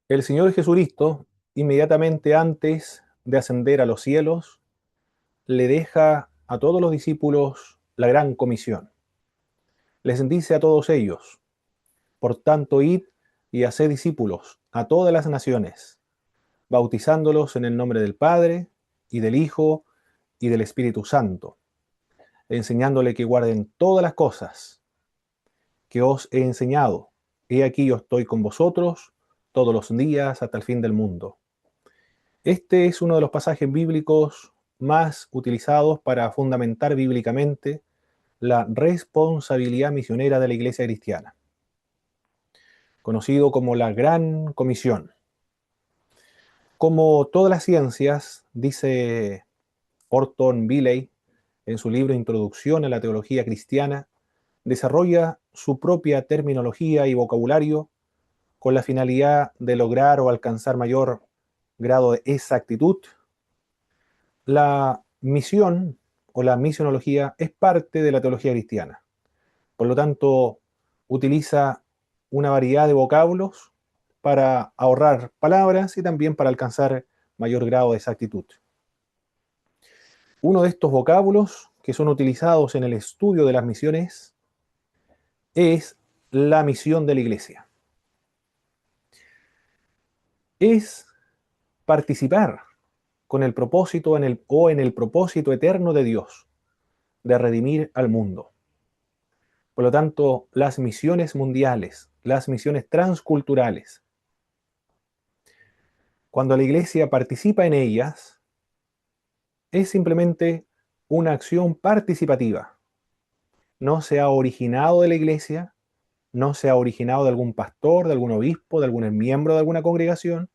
El Señor Jesucristo, inmediatamente antes de ascender a los cielos, le deja a todos los discípulos la gran comisión. Les dice a todos ellos: por tanto, id y haced discípulos a todas las naciones, bautizándolos en el nombre del Padre, y del Hijo, y del Espíritu Santo, enseñándole que guarden todas las cosas que os he enseñado. He aquí yo estoy con vosotros todos los días hasta el fin del mundo. Este es uno de los pasajes bíblicos más utilizados para fundamentar bíblicamente la responsabilidad misionera de la Iglesia cristiana, conocido como la Gran Comisión. Como todas las ciencias, dice Orton Billey en su libro Introducción a la Teología Cristiana, desarrolla su propia terminología y vocabulario con la finalidad de lograr o alcanzar mayor grado de exactitud. La misión o la misionología es parte de la teología cristiana. Por lo tanto, utiliza una variedad de vocablos para ahorrar palabras y también para alcanzar mayor grado de exactitud. Uno de estos vocablos que son utilizados en el estudio de las misiones es la misión de la Iglesia. Es participar con el propósito en el propósito eterno de Dios de redimir al mundo. Por lo tanto, las misiones mundiales, las misiones transculturales, cuando la Iglesia participa en ellas, es simplemente una acción participativa. No se ha originado de la Iglesia, no se ha originado de algún pastor, de algún obispo, de algún miembro de alguna congregación,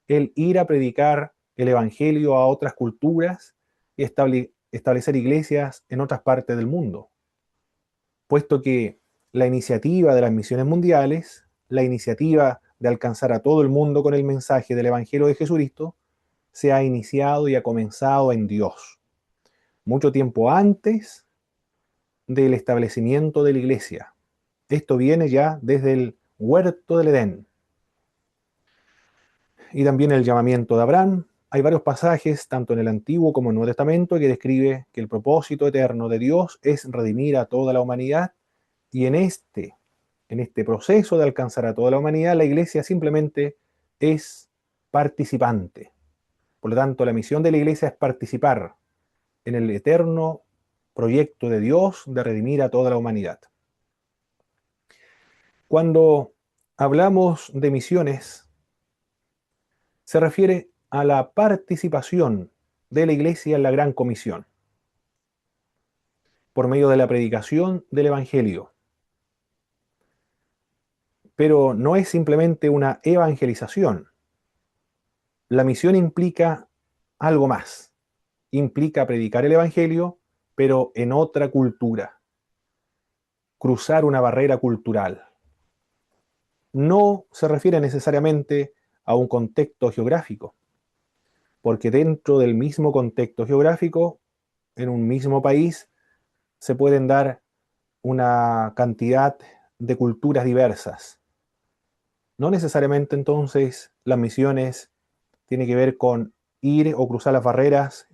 el ir a predicar el Evangelio a otras culturas y establecer iglesias en otras partes del mundo, puesto que la iniciativa de las misiones mundiales, la iniciativa de alcanzar a todo el mundo con el mensaje del Evangelio de Jesucristo, se ha iniciado y ha comenzado en Dios, mucho tiempo antes del establecimiento de la iglesia. Esto viene ya desde el huerto del Edén. Y también el llamamiento de Abraham. Hay varios pasajes, tanto en el Antiguo como en el Nuevo Testamento, que describe que el propósito eterno de Dios es redimir a toda la humanidad, y en este proceso de alcanzar a toda la humanidad, la iglesia simplemente es participante. Por lo tanto, la misión de la iglesia es participar en el eterno proyecto de Dios de redimir a toda la humanidad. Cuando hablamos de misiones, se refiere a la participación de la iglesia en la Gran Comisión, por medio de la predicación del Evangelio. Pero no es simplemente una evangelización. La misión implica algo más. Implica predicar el Evangelio, pero en otra cultura. Cruzar una barrera cultural. No se refiere necesariamente a un contexto geográfico, porque dentro del mismo contexto geográfico, en un mismo país, se pueden dar una cantidad de culturas diversas. No necesariamente entonces las misiones tienen que ver con ir o cruzar las barreras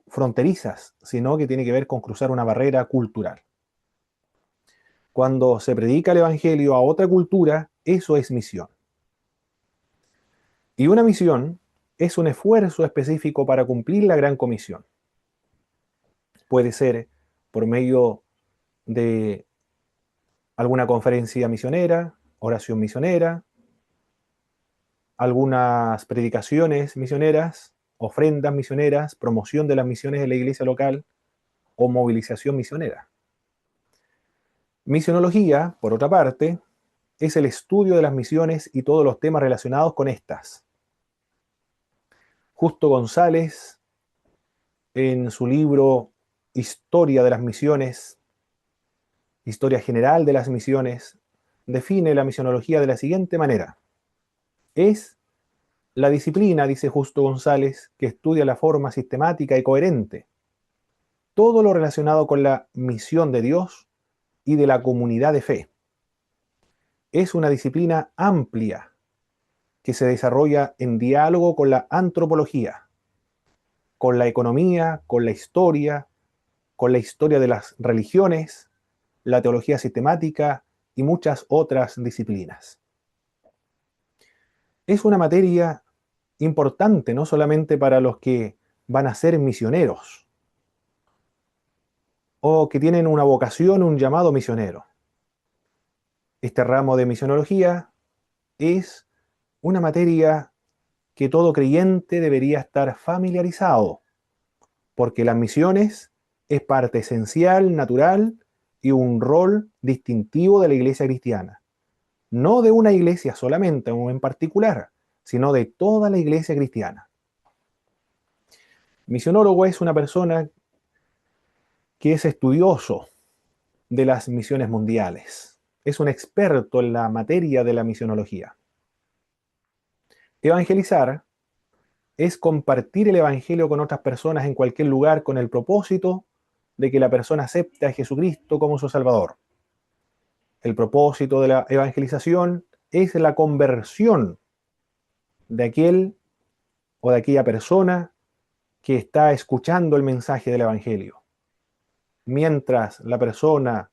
fronterizas, sino que tiene que ver con cruzar una barrera cultural. Cuando se predica el Evangelio a otra cultura, eso es misión. Y una misión es un esfuerzo específico para cumplir la gran comisión. Puede ser por medio de alguna conferencia misionera, oración misionera, algunas predicaciones misioneras, ofrendas misioneras, promoción de las misiones en la iglesia local o movilización misionera. Misionología, por otra parte, es el estudio de las misiones y todos los temas relacionados con estas. Justo González, en su libro Historia de las Misiones, Historia General de las Misiones, define la misionología de la siguiente manera. Es la disciplina, dice Justo González, que estudia la forma sistemática y coherente todo lo relacionado con la misión de Dios y de la comunidad de fe. es una disciplina amplia que se desarrolla en diálogo con la antropología, con la economía, con la historia de las religiones, la teología sistemática y muchas otras disciplinas. Es una materia importante no solamente para los que van a ser misioneros o que tienen una vocación, un llamado misionero. Este ramo de misionología es una materia que todo creyente debería estar familiarizado, porque las misiones es parte esencial, natural y un rol distintivo de la iglesia cristiana. No de una iglesia solamente o en particular, sino de toda la iglesia cristiana. Misionólogo es una persona que es estudioso de las misiones mundiales. Es un experto en la materia de la misionología. Evangelizar es compartir el evangelio con otras personas en cualquier lugar con el propósito de que la persona acepte a Jesucristo como su Salvador. El propósito de la evangelización es la conversión de aquel o de aquella persona que está escuchando el mensaje del evangelio. Mientras la persona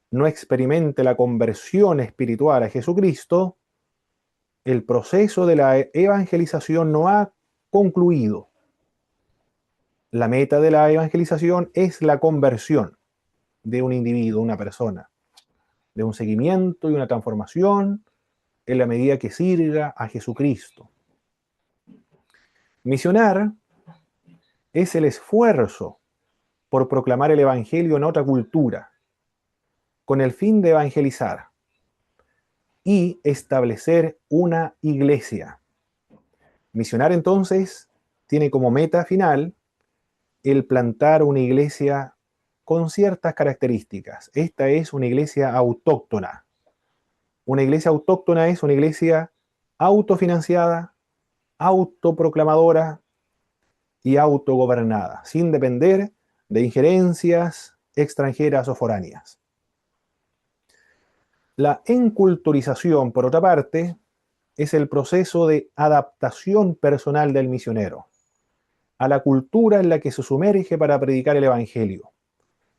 no experimente la conversión espiritual a Jesucristo, el proceso de la evangelización no ha concluido. La meta de la evangelización es la conversión de un individuo, una persona, de un seguimiento y una transformación en la medida que sirva a Jesucristo. Misionar es el esfuerzo por proclamar el evangelio en otra cultura, con el fin de evangelizar y establecer una iglesia. Misionar entonces tiene como meta final el plantar una iglesia con ciertas características. Esta es una iglesia autóctona. Una iglesia autóctona es una iglesia autofinanciada, autoproclamadora y autogobernada, sin depender de injerencias extranjeras o foráneas. La enculturización, por otra parte, es el proceso de adaptación personal del misionero a la cultura en la que se sumerge para predicar el evangelio.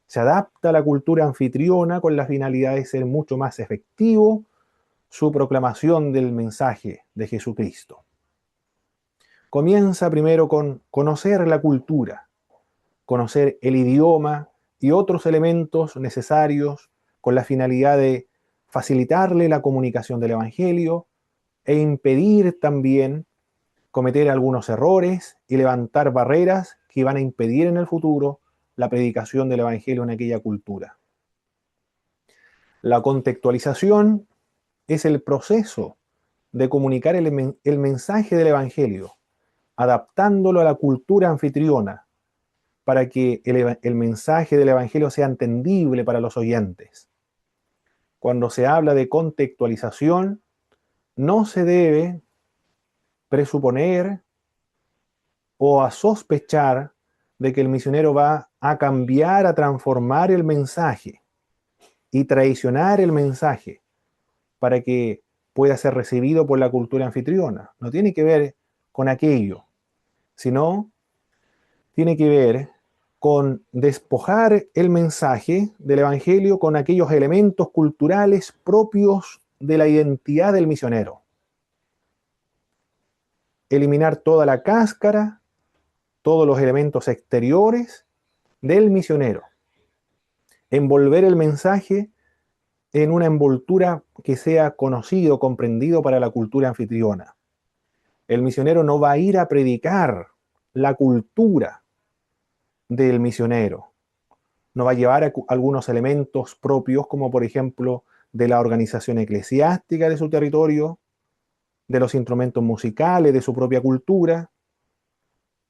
Se adapta a la cultura anfitriona con la finalidad de ser mucho más efectivo su proclamación del mensaje de Jesucristo. Comienza primero con conocer la cultura, conocer el idioma y otros elementos necesarios con la finalidad de facilitarle la comunicación del evangelio e impedir también cometer algunos errores y levantar barreras que van a impedir en el futuro la predicación del evangelio en aquella cultura. La contextualización es el proceso de comunicar el mensaje del evangelio, adaptándolo a la cultura anfitriona, para que el mensaje del evangelio sea entendible para los oyentes. Cuando se habla de contextualización, no se debe presuponer o a sospechar de que el misionero va a cambiar, a transformar el mensaje y traicionar el mensaje para que pueda ser recibido por la cultura anfitriona. No tiene que ver con aquello, sino tiene que ver con despojar el mensaje del evangelio con aquellos elementos culturales propios de la identidad del misionero. Eliminar toda la cáscara, todos los elementos exteriores del misionero. Envolver el mensaje en una envoltura que sea conocido, comprendido para la cultura anfitriona. El misionero no va a ir a predicar la cultura del misionero. No va a llevar algunos elementos propios, como por ejemplo de la organización eclesiástica de su territorio, de los instrumentos musicales de su propia cultura,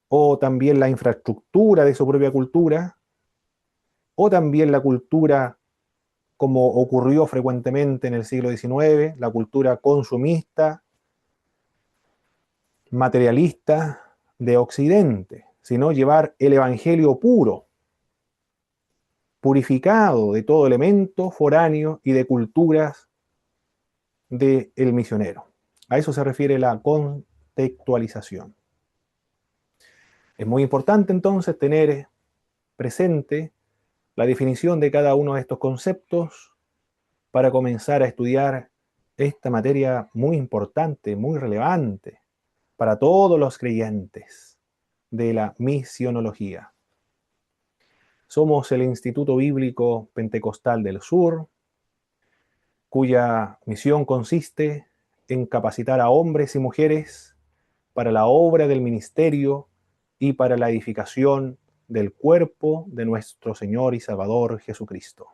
o también la infraestructura de su propia cultura, o también la cultura como ocurrió frecuentemente en el siglo XIX, la cultura consumista, materialista de Occidente, sino llevar el evangelio puro, purificado de todo elemento foráneo y de culturas del misionero. A eso se refiere la contextualización. Es muy importante entonces tener presente la definición de cada uno de estos conceptos para comenzar a estudiar esta materia muy importante, muy relevante para todos los creyentes de la misionología. Somos el Instituto Bíblico Pentecostal del Sur, cuya misión consiste en capacitar a hombres y mujeres para la obra del ministerio y para la edificación del cuerpo de nuestro Señor y Salvador Jesucristo.